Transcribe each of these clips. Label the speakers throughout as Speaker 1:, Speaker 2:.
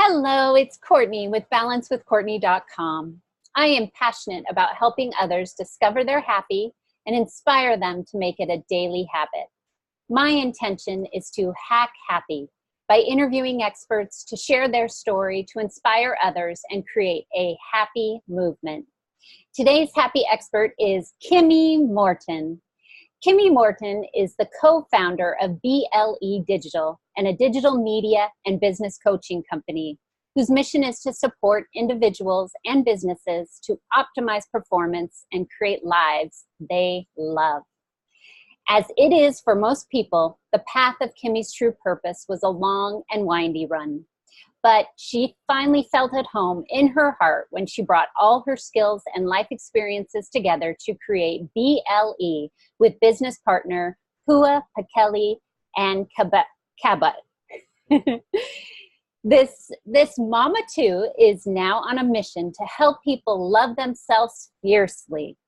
Speaker 1: Hello, it's Courtney with balancewithcourtney.com. I am passionate about helping others discover their happy and inspire them to make it a daily habit. My intention is to hack happy by interviewing experts to share their story to inspire others and create a happy movement. Today's happy expert is Kimi Morton. Kimi Morton is the co-founder of BLE Digital, and a digital media and business coaching company whose mission is to support individuals and businesses to optimize performance and create lives they love. As it is for most people, the path of Kimi's true purpose was a long and windy run. But she finally felt at home in her heart when she brought all her skills and life experiences together to create BLE with business partner Pualena Pakele and Cabot. This mama too is now on a mission to help people love themselves fiercely.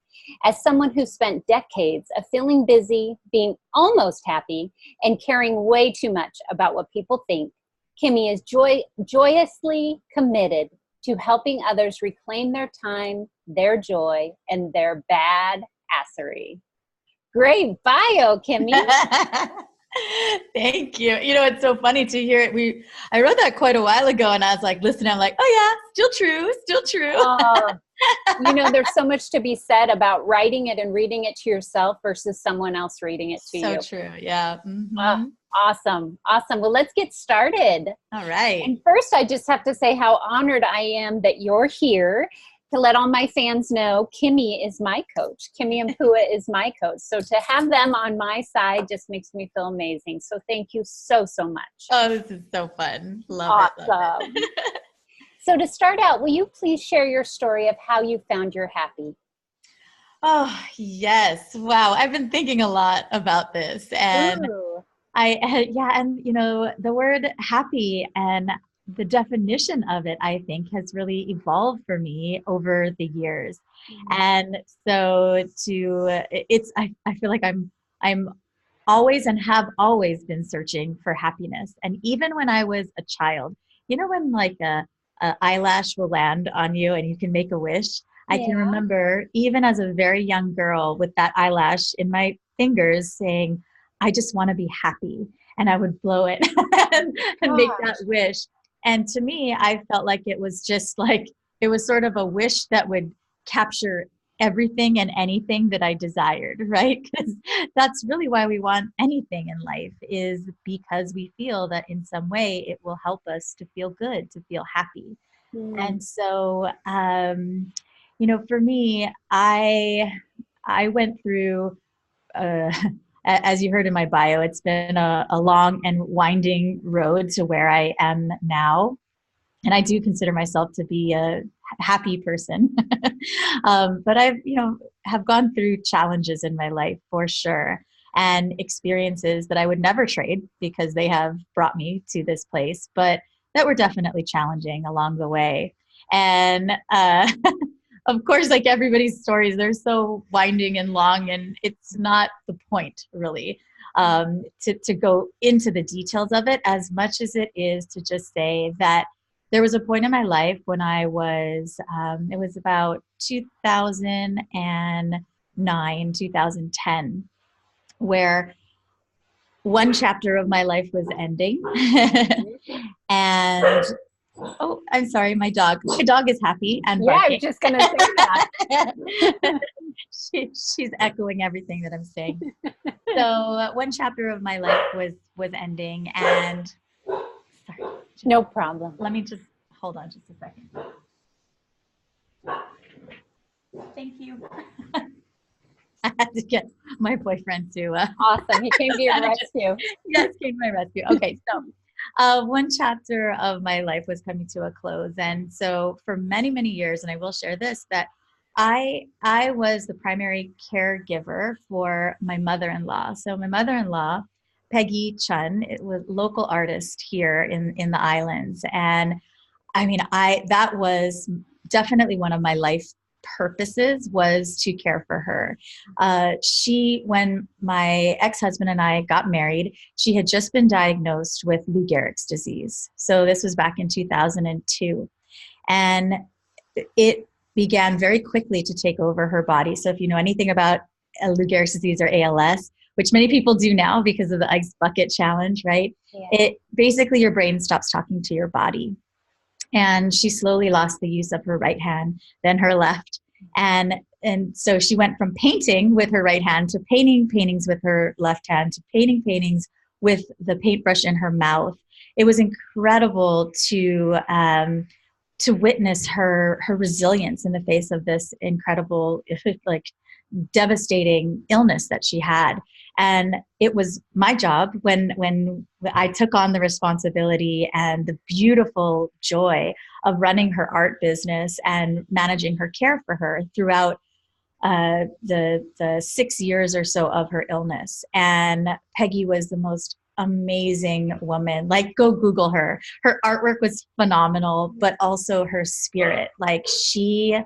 Speaker 1: As someone who spent decades of feeling busy, being almost happy, and caring way too much about what people think, Kimi is joyously committed to helping others reclaim their time, their joy, and their badassery. Great bio, Kimi.
Speaker 2: Thank you. You know, it's so funny to hear it. I wrote that quite a while ago, and I was like, listening, I'm like, oh yeah, still true.
Speaker 1: There's so much to be said about writing it and reading it to yourself versus someone else reading it to you.
Speaker 2: So true. Yeah. Mm-hmm.
Speaker 1: Awesome. Well, let's get started.
Speaker 2: All right.
Speaker 1: And first, I just have to say how honored I am that you're here to let all my fans know Kimi is my coach. Kimi and Pua is my coach. So to have them on my side just makes me feel amazing. So thank you so much.
Speaker 2: Oh, this is so fun. Love it.
Speaker 1: So to start out, will you please share your story of how you found your happy?
Speaker 2: Oh, yes. Wow. I've been thinking a lot about this. And
Speaker 1: Ooh.
Speaker 2: the word happy and the definition of it, I think, has really evolved for me over the years.
Speaker 1: Mm-hmm.
Speaker 2: And so I feel like I'm always and have always been searching for happiness. And even when I was a child, when like a eyelash will land on you and you can make a wish. I can remember even as a very young girl with that eyelash in my fingers saying, I just want to be happy. And I would blow it and make that wish. And to me, I felt like it was just like, it was sort of a wish that would capture everything and anything that I desired, right? Because that's really why we want anything in life, is because we feel that in some way it will help us to feel good, to feel happy. And so, for me, I went through, as you heard in my bio, it's been a long and winding road to where I am now. And I do consider myself to be a happy person. But I've, have gone through challenges in my life for sure, and experiences that I would never trade because they have brought me to this place, but that were definitely challenging along the way. And of course, like everybody's stories, they're so winding and long, and it's not the point really to go into the details of it as much as it is to just say that there was a point in my life when I was, it was about 2009, 2010, where one chapter of my life was ending. And oh, I'm sorry, my dog is happy and barking.
Speaker 1: Yeah, I was just going to say that.
Speaker 2: She's echoing everything that I'm saying. So one chapter of my life was ending, and sorry.
Speaker 1: No problem.
Speaker 2: Let me just hold on just a second. Thank you. I had to get my boyfriend to
Speaker 1: awesome. He came to your rescue.
Speaker 2: Yes, came to my rescue. Okay, so one chapter of my life was coming to a close. And so for many, many years, and I will share this, that I was the primary caregiver for my mother-in-law. So my mother-in-law, Peggy Chun, it was a local artist here in the islands. And I mean, that was definitely one of my life purposes was to care for her. When my ex-husband and I got married, she had just been diagnosed with Lou Gehrig's disease. So this was back in 2002. And it began very quickly to take over her body. So if you know anything about Lou Gehrig's disease or ALS, which many people do now because of the ice bucket challenge, right? Yeah. It basically, your brain stops talking to your body. And she slowly lost the use of her right hand, then her left. And so she went from painting with her right hand to painting paintings with her left hand to painting paintings with the paintbrush in her mouth. It was incredible to witness her resilience in the face of this incredible, like, devastating illness that she had. And it was my job when I took on the responsibility and the beautiful joy of running her art business and managing her care for her throughout the 6 years or so of her illness. And Peggy was the most amazing woman. Like, go Google her. Her artwork was phenomenal, but also her spirit. Like, she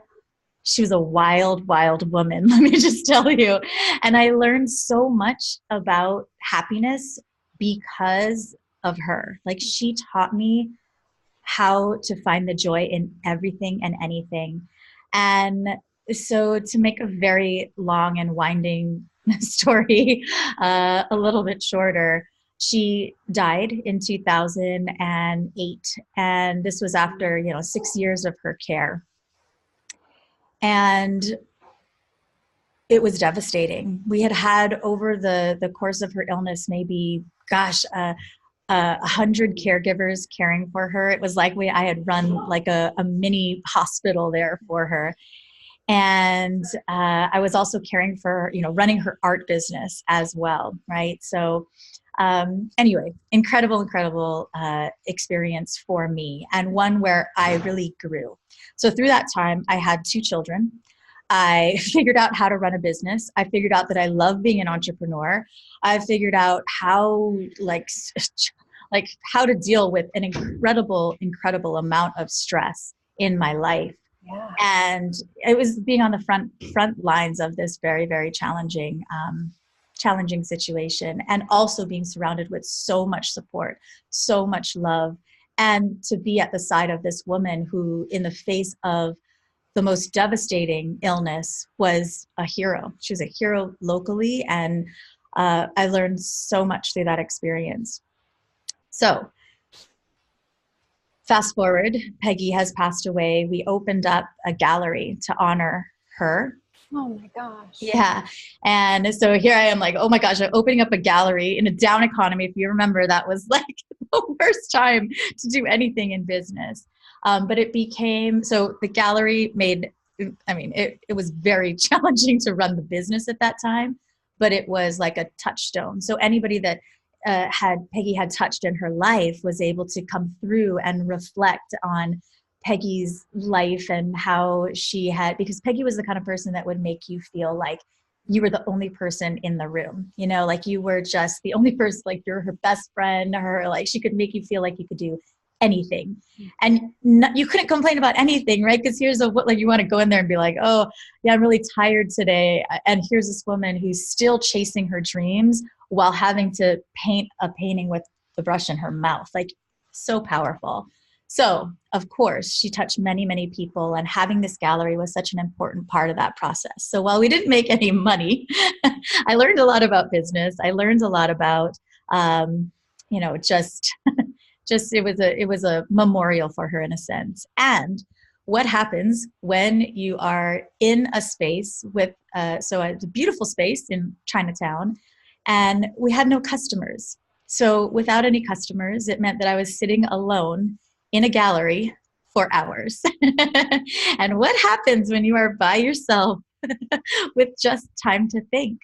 Speaker 2: was a wild, wild woman, let me just tell you. And I learned so much about happiness because of her. Like, she taught me how to find the joy in everything and anything. And so, to make a very long and winding story a little bit shorter, she died in 2008. And this was after, 6 years of her care. And it was devastating. We had over the course of her illness, maybe, 100 caregivers caring for her. It was like I had run like a mini hospital there for her. And I was also caring for, running her art business as well, right? So anyway, incredible experience for me, and one where I really grew. So through that time, I had 2 children. I figured out how to run a business. I figured out that I love being an entrepreneur. I figured out how how to deal with an incredible amount of stress in my life. Yeah. And it was being on the front lines of this very, very challenging situation, and also being surrounded with so much support, so much love, and to be at the side of this woman who, in the face of the most devastating illness, was a hero. She was a hero locally, and I learned so much through that experience. So fast forward, Peggy has passed away. We opened up a gallery to honor her.
Speaker 1: Oh my gosh.
Speaker 2: Yeah. And so here I am, like, oh my gosh, I'm opening up a gallery in a down economy. If you remember, that was like the worst time to do anything in business. But it became, so the gallery it was very challenging to run the business at that time, but it was like a touchstone. So anybody that Peggy had touched in her life was able to come through and reflect on Peggy's life and how she had, because Peggy was the kind of person that would make you feel like you were the only person in the room, like you were just the only person, like you're her best friend, like she could make you feel like you could do anything. And you couldn't complain about anything, right? Because here's like you want to go in there and be like, oh yeah, I'm really tired today. And here's this woman who's still chasing her dreams while having to paint a painting with the brush in her mouth. Like, so powerful. So, of course, she touched many, many people, and having this gallery was such an important part of that process. So while we didn't make any money, I learned a lot about business. I learned a lot about, just it was a memorial for her in a sense. And what happens when you are in a space with, so it's a beautiful space in Chinatown, and we had no customers. So without any customers, it meant that I was sitting alone in a gallery for hours. And what happens when you are by yourself with just time to think?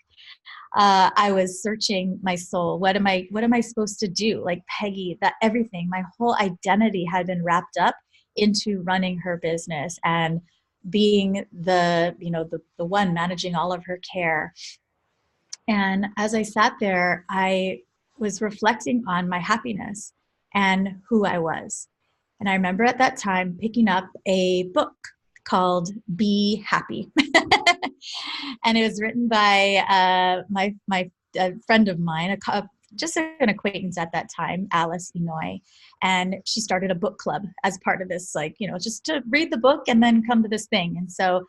Speaker 2: I was searching my soul. What am I supposed to do? Like Peggy, that everything, my whole identity had been wrapped up into running her business and being the one managing all of her care. And as I sat there, I was reflecting on my happiness and who I was. And I remember at that time picking up a book called Be Happy. And it was written by my friend of mine, just an acquaintance at that time, Alice Enoy. And she started a book club as part of this, like, just to read the book and then come to this thing. And so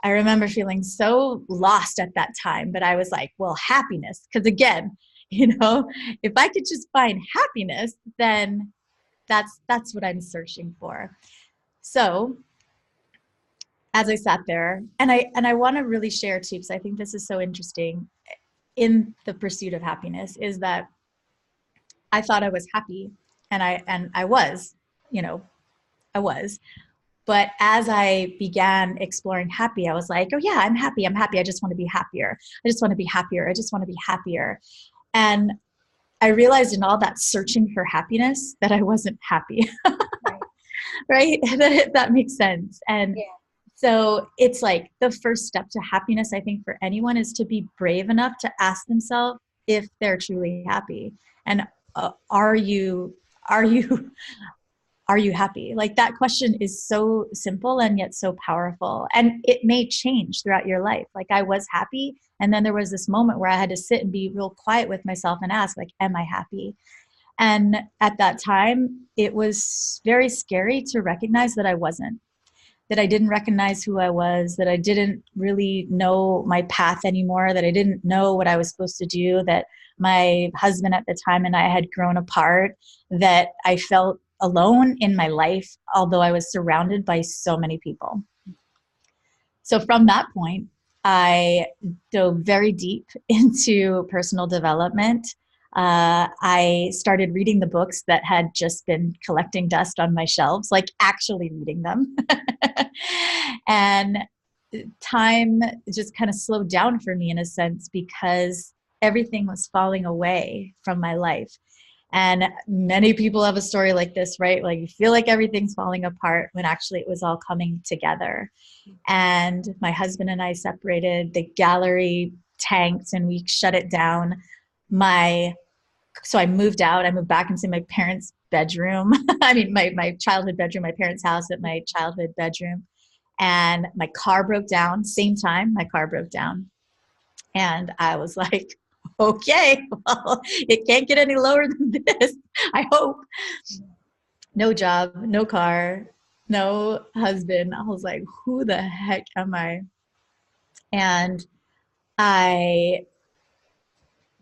Speaker 2: I remember feeling so lost at that time, but I was like, well, happiness, because again, if I could just find happiness, then that's what I'm searching for. So as I sat there, and I want to really share too, because I think this is so interesting in the pursuit of happiness, is that I thought I was happy, and I was, I was. But as I began exploring happy, I was like, oh yeah, I'm happy. I'm happy. I just want to be happier. I just want to be happier. I just want to be happier. And I realized in all that searching for happiness that I wasn't happy. Right? That makes sense. And
Speaker 1: Yeah.
Speaker 2: so it's like the first step to happiness, I think, for anyone is to be brave enough to ask themselves if they're truly happy. And are you happy? Like, that question is so simple and yet so powerful. And it may change throughout your life. Like, I was happy. And then there was this moment where I had to sit and be real quiet with myself and ask, like, am I happy? And at that time, it was very scary to recognize that I wasn't, that I didn't recognize who I was, that I didn't really know my path anymore, that I didn't know what I was supposed to do, that my husband at the time and I had grown apart, that I felt alone in my life, although I was surrounded by so many people. So from that point, I dove very deep into personal development. I started reading the books that had just been collecting dust on my shelves, like actually reading them. And time just kind of slowed down for me in a sense, because everything was falling away from my life. And many people have a story like this, right? Like, you feel like everything's falling apart when actually it was all coming together. And my husband and I separated. The gallery tanked and we shut it down. So I moved out. I moved back into my parents' bedroom. I mean, my childhood bedroom, my parents' house, at my childhood bedroom. And my car broke down. Same time, my car broke down. And I was like, okay, well, it can't get any lower than this, I hope. No job, no car, no husband. I was like, who the heck am I? And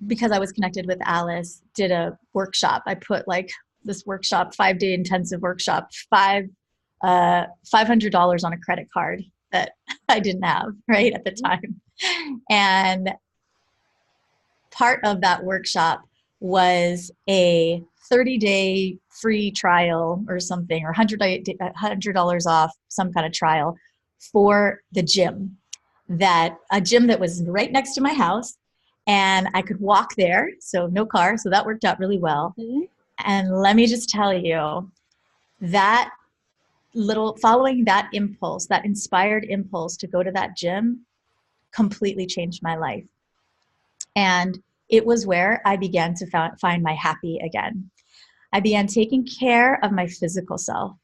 Speaker 2: because I was connected with Alice, did a workshop. I put like this workshop, 5-day intensive workshop, $500 on a credit card that I didn't have right at the time. And part of that workshop was a 30-day free trial or something, or $100 off, some kind of trial for the gym, a gym that was right next to my house, and I could walk there. So no car. So that worked out really well. Mm-hmm. And let me just tell you, that following that impulse, that inspired impulse to go to that gym, completely changed my life. And it was where I began to find my happy again. I began taking care of my physical self.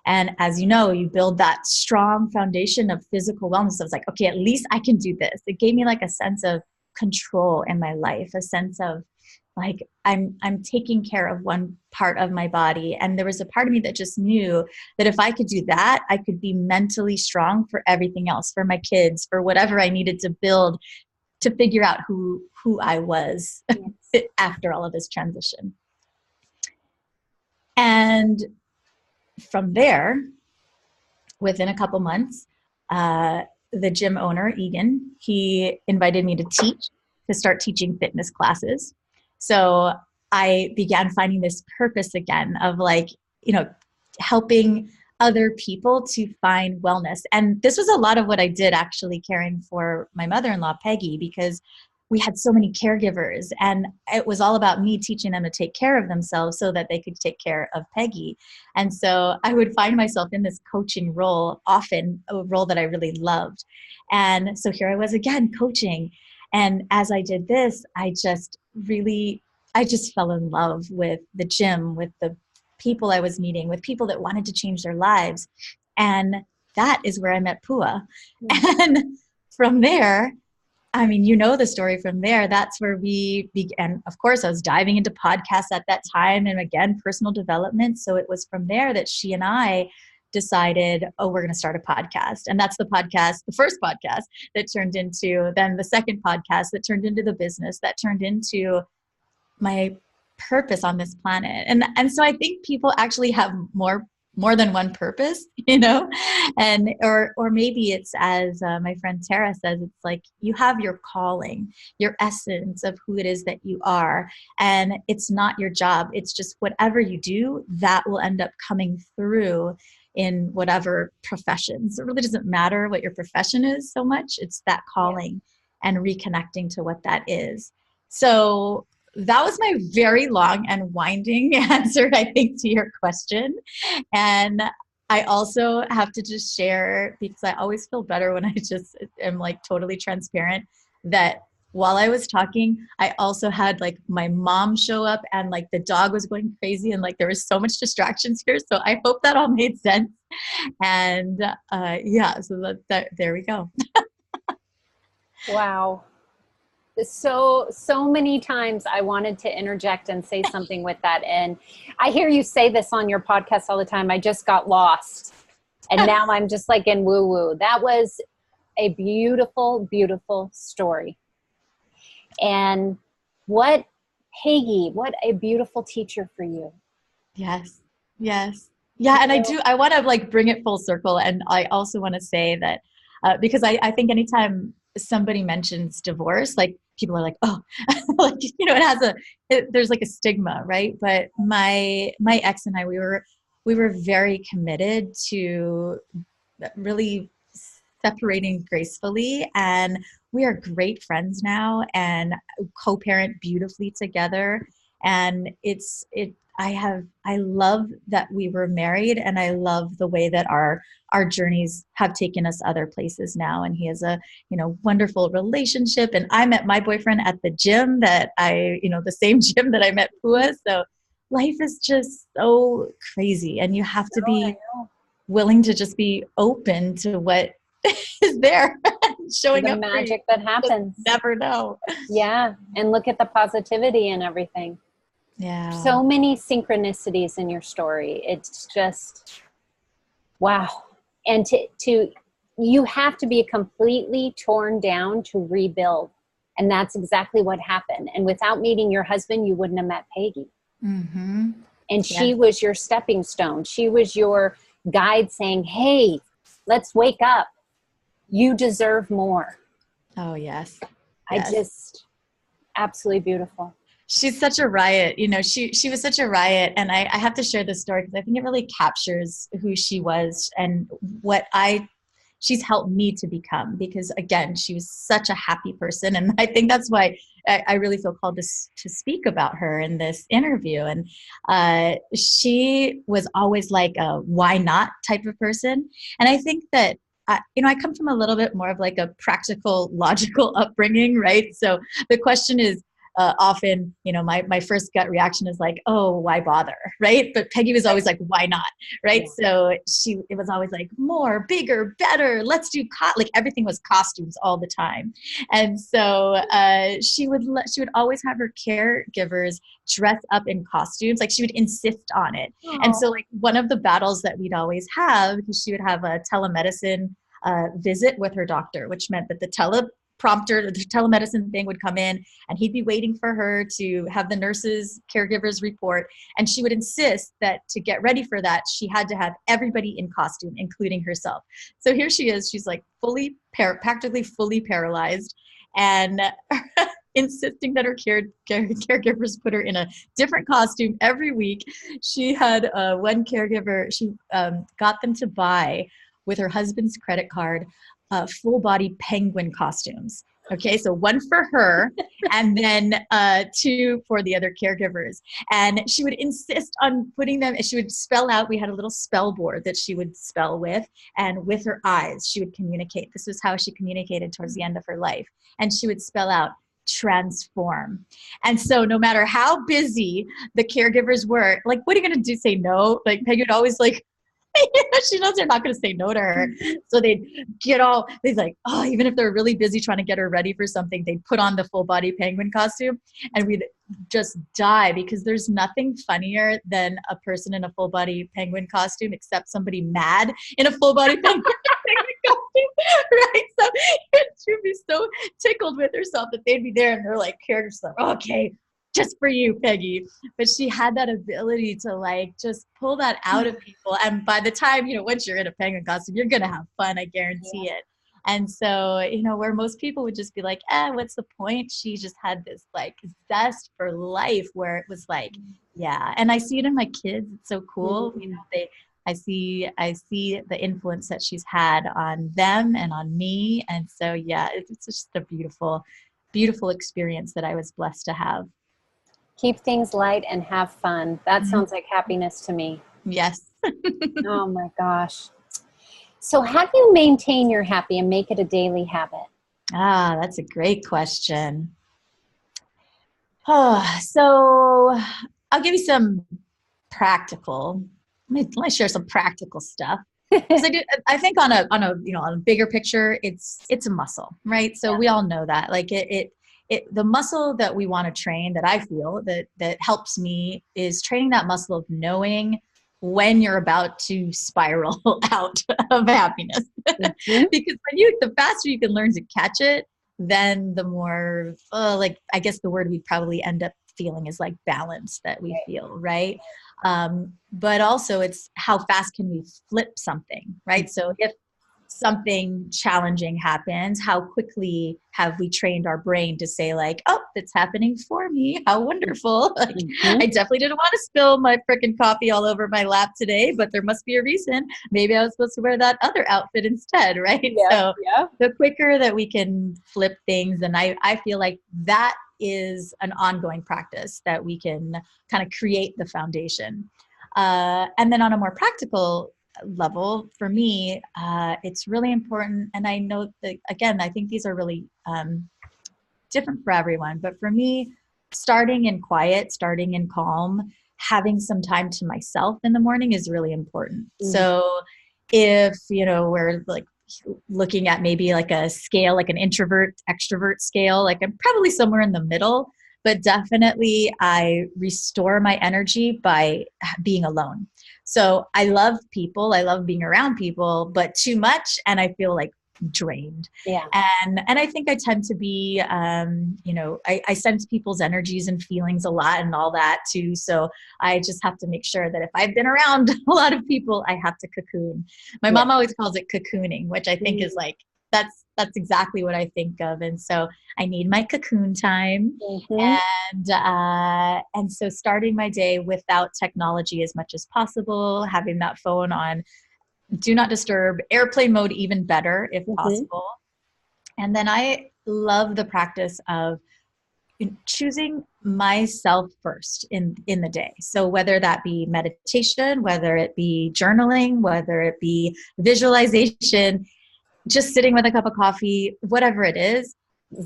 Speaker 2: And as you know, you build that strong foundation of physical wellness. I was like, okay, at least I can do this. It gave me like a sense of control in my life, a sense of like, I'm taking care of one part of my body. And there was a part of me that just knew that if I could do that, I could be mentally strong for everything else, for my kids, for whatever I needed to build to figure out who I was. Yes. After all of this transition. And from there, within a couple months, the gym owner, Egan, he invited me to start teaching fitness classes. So I began finding this purpose again of like, helping other people to find wellness. And this was a lot of what I did actually caring for my mother-in-law, Peggy, because we had so many caregivers and it was all about me teaching them to take care of themselves so that they could take care of Peggy. And so I would find myself in this coaching role, often a role that I really loved. And so here I was again coaching. And as I did this, I just fell in love with the gym, with the people I was meeting, with people that wanted to change their lives. And that is where I met Pua.
Speaker 1: Mm.
Speaker 2: And from there, I mean, you know the story from there. That's where we began. Of course, I was diving into podcasts at that time, and again, personal development. So it was from there that she and I decided, oh, we're going to start a podcast. And that's the podcast, the first podcast that turned into then the second podcast that turned into the business that turned into my purpose on this planet. And so I think people actually have more than one purpose, you know, and or maybe it's as my friend Tara says, it's like you have your calling, your essence of who it is that you are, and it's not your job. It's just whatever you do that will end up coming through in whatever professions. It really doesn't matter what your profession is so much. It's that calling and reconnecting to what that is. So that was my very long and winding answer, I think, to your question. And I also have to just share, because I always feel better when I just am like totally transparent, that while I was talking, I also had like my mom show up and like the dog was going crazy and like there was so much distractions here. So I hope that all made sense. And so that there we go.
Speaker 1: Wow. So many times I wanted to interject and say something with that. And I hear you say this on your podcast all the time. I just got lost. And now I'm just like in woo woo. That was a beautiful, beautiful story. And Peggy, what a beautiful teacher for you.
Speaker 2: Yes. Yes. Yeah. And I want to like bring it full circle. And I also want to say that because I think anytime somebody mentions divorce, like people are like, oh, like, you know, there's like a stigma, right? But my ex and I, we were very committed to really separating gracefully, and we are great friends now and co-parent beautifully together. And I love that we were married, and I love the way that our journeys have taken us other places now. And he has a, you know, wonderful relationship. And I met my boyfriend at the gym the same gym that I met Pua. So life is just so crazy, and you have to be willing to just be open to what is there. Showing
Speaker 1: the
Speaker 2: up
Speaker 1: magic that happens.
Speaker 2: Never know.
Speaker 1: Yeah. And look at the positivity and everything.
Speaker 2: Yeah.
Speaker 1: So many synchronicities in your story. It's just, wow. And you have to be completely torn down to rebuild. And that's exactly what happened. And without meeting your husband, you wouldn't have met Peggy.
Speaker 2: Mm-hmm.
Speaker 1: And she was your stepping stone. She was your guide saying, hey, let's wake up. You deserve more.
Speaker 2: Oh, yes.
Speaker 1: Absolutely beautiful.
Speaker 2: She's such a riot. You know, she was such a riot. And I have to share this story because I think it really captures who she was and what she's helped me to become, because again, she was such a happy person. And I think that's why I really feel called to speak about her in this interview. And she was always like a why not type of person. And I think that I come from a little bit more of like a practical, logical upbringing, right? So the question is often, you know, my first gut reaction is like, oh, why bother, right? But Peggy was always like, why not, right? Yeah. So it was always like more, bigger, better. Let's do like everything was costumes all the time, and so she would always have her caregivers dress up in costumes. Like she would insist on it. Aww. And so like one of the battles that we'd always have, because she would have a telemedicine visit with her doctor, which meant that the telemedicine thing would come in and he'd be waiting for her to have the caregivers report. And she would insist that to get ready for that, she had to have everybody in costume, including herself. So here she is, she's like practically fully paralyzed, and insisting that her caregivers put her in a different costume every week. She had one caregiver, she got them to buy with her husband's credit card full body penguin costumes. Okay, so one for her and then two for the other caregivers. And she would insist on putting them, she would spell out, we had a little spell board that she would spell with, and with her eyes, she would communicate. This was how she communicated towards the end of her life. And she would spell out transform. And so no matter how busy the caregivers were, like, what are you going to do? Say no? Like Peggy would always like She knows they're not going to say no to her. So they'd like, oh, even if they're really busy trying to get her ready for something, they'd put on the full body penguin costume and we'd just die, because there's nothing funnier than a person in a full body penguin costume except somebody mad in a full body penguin costume, right? So she'd be so tickled with herself that they'd be there and they're like, characters like, okay, just for you, Peggy. But she had that ability to like just pull that out of people. And by the time, once you're in a penguin costume, you're going to have fun. I guarantee it. And so, where most people would just be like, what's the point? She just had this like zest for life where it was like, yeah. And I see it in my kids. It's so cool. I see the influence that she's had on them and on me. And so, yeah, it's just a beautiful, beautiful experience that I was blessed to have.
Speaker 1: Keep things light and have fun. That sounds like happiness to me.
Speaker 2: Yes.
Speaker 1: Oh my gosh. So how do you maintain your happy and make it a daily habit?
Speaker 2: That's a great question. So I'll give you some practical. Let me share some practical stuff. Because I think on a bigger picture, it's a muscle, right? So we all know that. Like the muscle that we want to train, that I feel that helps me, is training that muscle of knowing when you're about to spiral out of happiness. Because the faster you can learn to catch it, then the more I guess the word we'd probably end up feeling is like balance that we feel, right? But also it's how fast can we flip something, right? So if something challenging happens, how quickly have we trained our brain to say like, oh, it's happening for me. How wonderful. Like, I definitely didn't want to spill my freaking coffee all over my lap today, but there must be a reason. Maybe I was supposed to wear that other outfit instead, right? So the quicker that we can flip things, and I feel like that is an ongoing practice that we can kind of create the foundation. And then on a more practical level, for me, it's really important. And I know that, again, I think these are really different for everyone. But for me, starting in quiet, starting in calm, having some time to myself in the morning is really important. So if, we're like looking at maybe like a scale, like an introvert, extrovert scale, like I'm probably somewhere in the middle, but definitely I restore my energy by being alone. So I love people. I love being around people, but too much, and I feel like drained.
Speaker 1: Yeah.
Speaker 2: And I think I tend to be, I sense people's energies and feelings a lot and all that too. So I just have to make sure that if I've been around a lot of people, I have to cocoon. My mom always calls it cocooning, which I think is like, that's exactly what I think of. And so I need my cocoon time. And so starting my day without technology as much as possible, having that phone on do not disturb, airplane mode, even better if possible. And then I love the practice of choosing myself first in the day. So whether that be meditation, whether it be journaling, whether it be visualization, just sitting with a cup of coffee, whatever it is,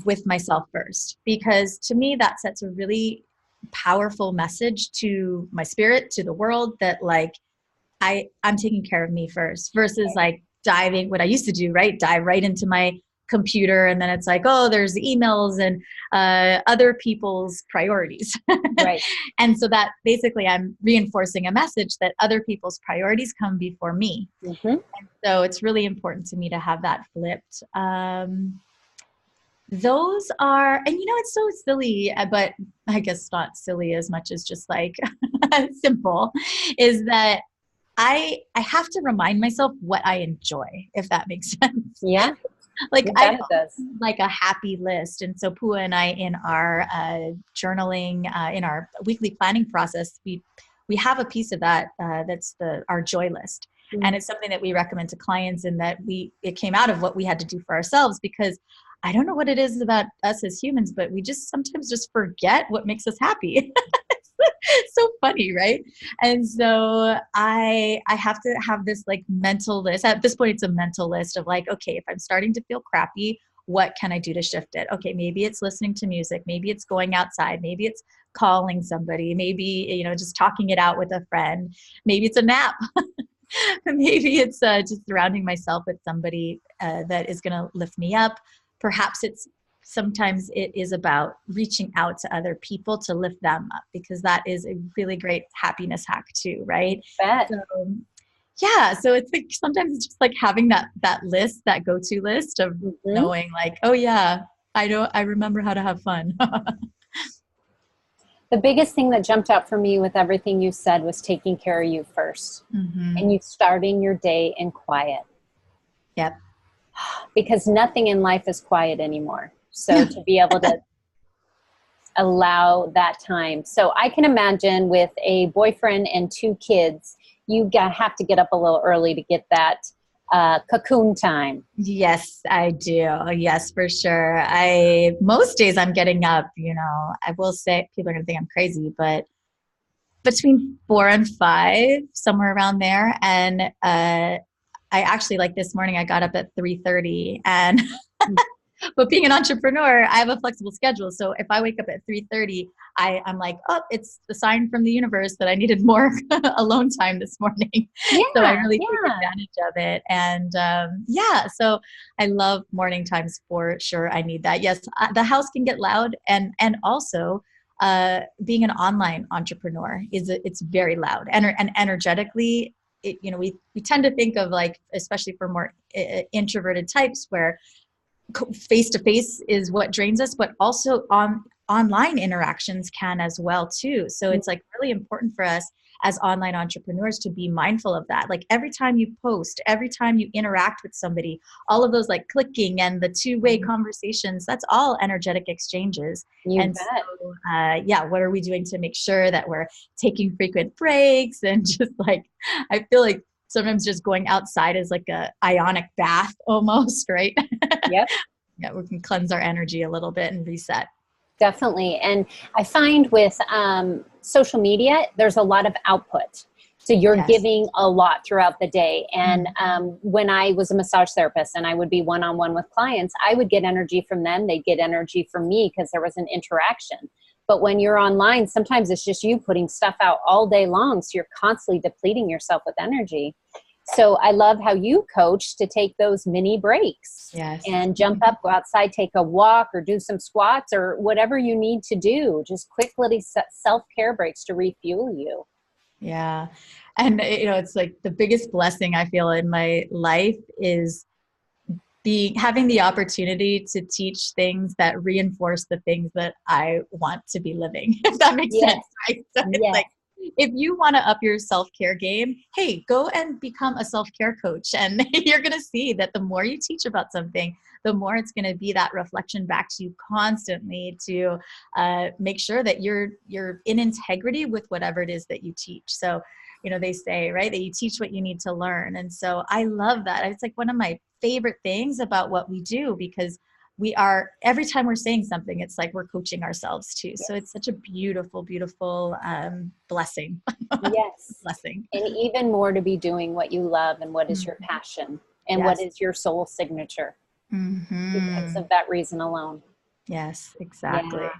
Speaker 2: with myself first. Because to me, that sets a really powerful message to my spirit, to the world, that like, I'm taking care of me first, versus like diving, what I used to do, right? Dive right into my computer. And then it's like, oh, there's emails and other people's priorities.
Speaker 1: Right.
Speaker 2: And so that basically I'm reinforcing a message that other people's priorities come before me. And so it's really important to me to have that flipped. Those are, and it's so silly, but I guess not silly as much as just like simple, is that I have to remind myself what I enjoy, if that makes sense.
Speaker 1: Yeah.
Speaker 2: Like I does. Like a happy list. And so Pua and I, in our journaling, in our weekly planning process, we have a piece of that that's our joy list. And it's something that we recommend to clients, and that it came out of what we had to do for ourselves, because I don't know what it is about us as humans, but we just sometimes just forget what makes us happy. So funny, right? And so I have to have this like mental list. At this point, it's a mental list of like, okay, if I'm starting to feel crappy, what can I do to shift it? Okay, maybe it's listening to music. Maybe it's going outside. Maybe it's calling somebody. Maybe, just talking it out with a friend. Maybe it's a nap. Maybe it's just surrounding myself with somebody that is going to lift me up. Perhaps sometimes it is about reaching out to other people to lift them up, because that is a really great happiness hack too, right?
Speaker 1: Bet.
Speaker 2: So, yeah, so it's like sometimes it's just like having that list, that go-to list of knowing like, oh yeah, I remember how to have fun.
Speaker 1: The biggest thing that jumped out for me with everything you said was taking care of you first, and you starting your day in quiet.
Speaker 2: Yep.
Speaker 1: Because nothing in life is quiet anymore. So to be able to allow that time. So I can imagine with a boyfriend and 2 kids, you have to get up a little early to get that cocoon time.
Speaker 2: Yes, I do. Yes, for sure. Most days I'm getting up, I will say people are going to think I'm crazy, but between 4 and 5, somewhere around there. And I actually, like this morning, I got up at 3:30, and but being an entrepreneur, I have a flexible schedule. So if I wake up at 3:30, I'm like, oh, it's the sign from the universe that I needed more alone time this morning.
Speaker 1: Yeah,
Speaker 2: so I really take advantage of it. And so I love morning times for sure. I need that. Yes, the house can get loud, and also being an online entrepreneur it's very loud and energetically. We tend to think of, like, especially for more introverted types, where face-to-face is what drains us, but also online interactions can as well too. So it's like really important for us as online entrepreneurs to be mindful of that. Like every time you post, every time you interact with somebody, all of those like clicking and the two-way conversations, that's all energetic exchanges. So, what are we doing to make sure that we're taking frequent breaks, and just like, I feel like sometimes just going outside is like a ionic bath almost, right?
Speaker 1: Yep.
Speaker 2: Yeah, we can cleanse our energy a little bit and reset.
Speaker 1: Definitely. And I find with social media, there's a lot of output. So you're giving a lot throughout the day. And when I was a massage therapist and I would be one-on-one with clients, I would get energy from them. They'd get energy from me because there was an interaction. But when you're online, sometimes it's just you putting stuff out all day long. So you're constantly depleting yourself with energy. So I love how you coach to take those mini breaks and jump up, go outside, take a walk, or do some squats, or whatever you need to do. Just quick little self-care breaks to refuel you.
Speaker 2: Yeah. And it's like the biggest blessing I feel in my life is having the opportunity to teach things that reinforce the things that I want to be living, if that makes sense, right? So it's like, if you want to up your self-care game, hey, go and become a self-care coach. And you're going to see that the more you teach about something, the more it's going to be that reflection back to you constantly to make sure that you're in integrity with whatever it is that you teach. So, they say, right, that you teach what you need to learn. And so I love that. It's like one of my favorite things about what we do, because every time we're saying something, it's like we're coaching ourselves too. So it's such a beautiful, beautiful blessing.
Speaker 1: Yes.
Speaker 2: Blessing.
Speaker 1: And even more to be doing what you love and what is your passion and what is your soul signature because of that reason alone.
Speaker 2: Yes, exactly.
Speaker 1: Yeah.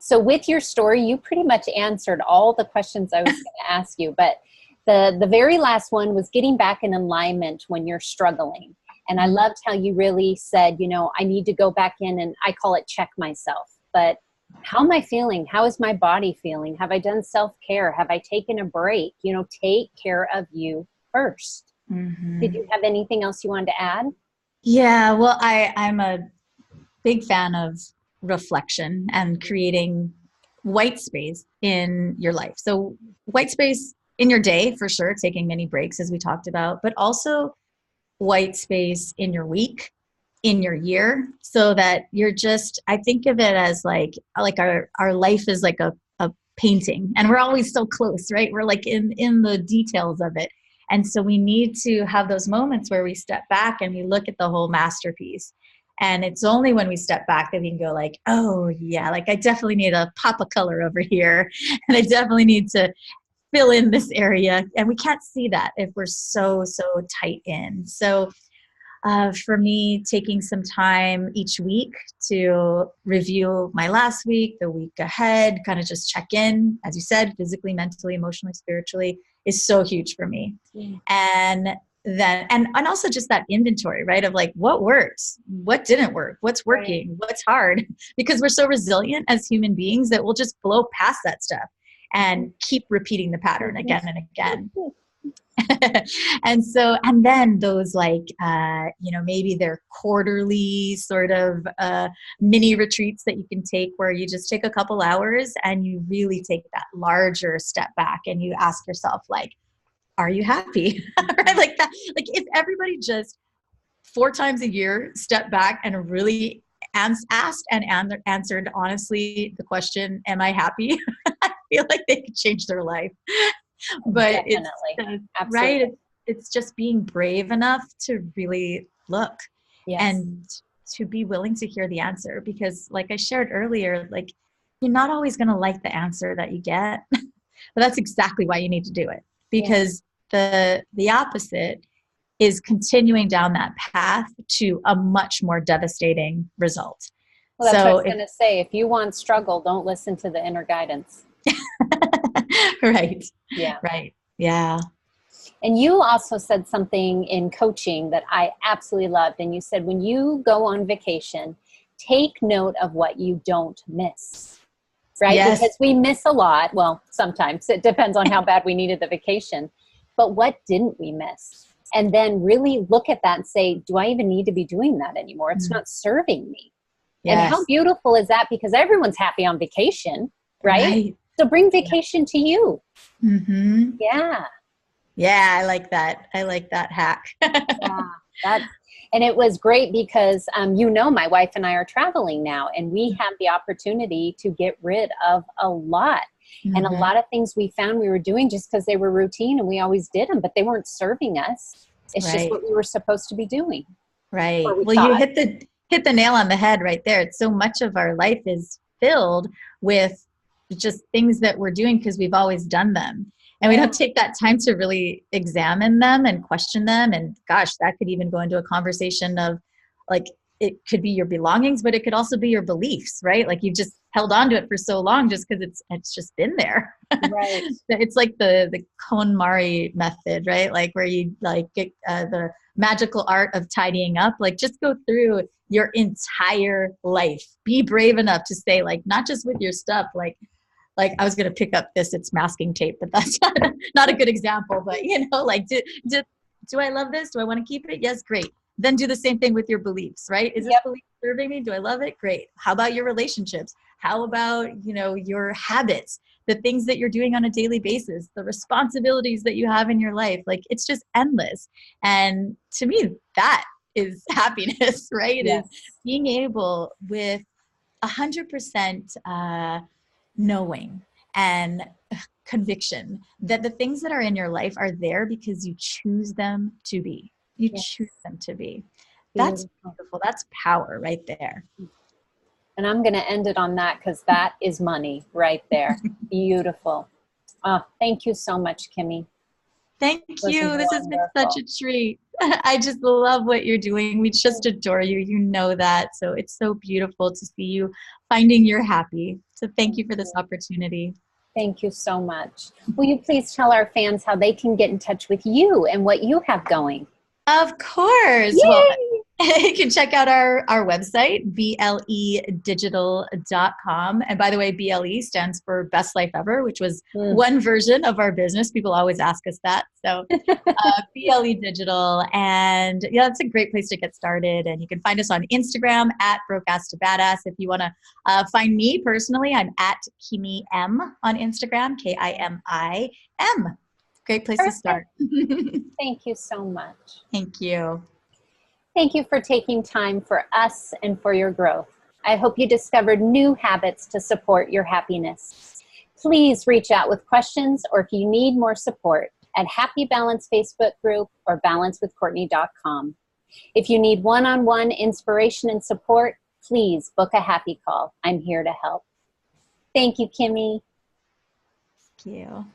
Speaker 1: So with your story, you pretty much answered all the questions I was going to ask you, but the very last one was getting back in alignment when you're struggling. And I loved how you really said, I need to go back in, and I call it check myself. But how am I feeling? How is my body feeling? Have I done self-care? Have I taken a break? Take care of you first. Did you have anything else you wanted to add?
Speaker 2: Yeah, well, I'm a big fan of reflection and creating white space in your life. So white space in your day, for sure, taking many breaks, as we talked about, but also white space in your week, in your year, so that I think of it as like our life is like a painting, and we're always so close, right? We're like in the details of it. And so we need to have those moments where we step back and we look at the whole masterpiece. And it's only when we step back that we can go like, oh yeah, like I definitely need a pop of color over here. And I definitely need to fill in this area. And we can't see that if we're so tight in. So for me, taking some time each week to review my last week, the week ahead, kind of just check in, as you said, physically, mentally, emotionally, spiritually, is so huge for me. And then, and also just that inventory, right? Of like, what works, what didn't work, what's working, what's hard, because we're so resilient as human beings that we'll just blow past that stuff and keep repeating the pattern again and again. And so, and then those like, maybe they're quarterly sort of mini retreats that you can take where you just take a couple hours and you really take that larger step back and you ask yourself like, are you happy? Right? Like that, like if everybody just 4 times a year stepped back and really asked and answered honestly the question, am I happy? I feel like they could change their life. But
Speaker 1: Definitely.
Speaker 2: it's right. It's just being brave enough to really look and to be willing to hear the answer, because like I shared earlier, like you're not always going to like the answer that you get, but that's exactly why you need to do it, because the opposite is continuing down that path to a much more devastating result.
Speaker 1: Well, that's what I was going to say. If you want struggle, don't listen to the inner guidance.
Speaker 2: Right.
Speaker 1: Yeah.
Speaker 2: Right. Yeah.
Speaker 1: And you also said something in coaching that I absolutely loved. And you said, when you go on vacation, take note of what you don't miss. Right?
Speaker 2: Yes.
Speaker 1: Because we miss a lot. Well, sometimes it depends on how bad we needed the vacation. But what didn't we miss? And then really look at that and say, do I even need to be doing that anymore? It's not serving me. Yes. And how beautiful is that? Because everyone's happy on vacation, right? So bring vacation to you.
Speaker 2: Mm-hmm.
Speaker 1: Yeah.
Speaker 2: Yeah, I like that. I like that hack.
Speaker 1: And it was great because, my wife and I are traveling now, and we have the opportunity to get rid of a lot. Mm-hmm. And a lot of things we found we were doing just because they were routine and we always did them, but they weren't serving us. It's just what we were supposed to be doing.
Speaker 2: Right. Well, you hit the nail on the head right there. It's so much of our life is filled with just things that we're doing because we've always done them. And we don't take that time to really examine them and question them. And gosh, that could even go into a conversation of like, it could be your belongings, but it could also be your beliefs, right? Like you've just held on to it for so long just because it's just been there.
Speaker 1: Right.
Speaker 2: It's like the KonMari method, right? Like where you like get the magical art of tidying up, like just go through your entire life. Be brave enough to say like, not just with your stuff, like I was going to pick up it's masking tape, but that's not a good example, but like, do I love this? Do I want to keep it? Yes. Great. Then do the same thing with your beliefs, right? Is this belief serving me? Do I love it? Great. How about your relationships? How about, your habits, the things that you're doing on a daily basis, the responsibilities that you have in your life? Like, it's just endless. And to me, that is happiness, right? Yes. Is being able with 100%, knowing and conviction that the things that are in your life are there because you choose them to be. You choose them to be. That's beautiful. That's power right there.
Speaker 1: And I'm going to end it on that because that is money right there. Beautiful. Oh, thank you so much, Kimi.
Speaker 2: Thank you. This has been such a treat. I just love what you're doing. We just adore you. You know that. So it's so beautiful to see you finding you're happy. So thank you for this opportunity.
Speaker 1: Thank you so much. Will you please tell our fans how they can get in touch with you and what you have going?
Speaker 2: Of course.
Speaker 1: Yay!
Speaker 2: Well, you can check out our website, bledigital.com. And by the way, BLE stands for Best Life Ever, which was one version of our business. People always ask us that. So BLE Digital. And it's a great place to get started. And you can find us on Instagram at Broadcast to Badass. If you want to find me personally, I'm at Kimi M on Instagram, KIMIM. Great place to start.
Speaker 1: Thank you so much.
Speaker 2: Thank you.
Speaker 1: Thank you for taking time for us and for your growth. I hope you discovered new habits to support your happiness. Please reach out with questions or if you need more support at Happy Balance Facebook group or balancewithcourtney.com. If you need one-on-one inspiration and support, please book a happy call. I'm here to help. Thank you, Kimi.
Speaker 2: Thank you.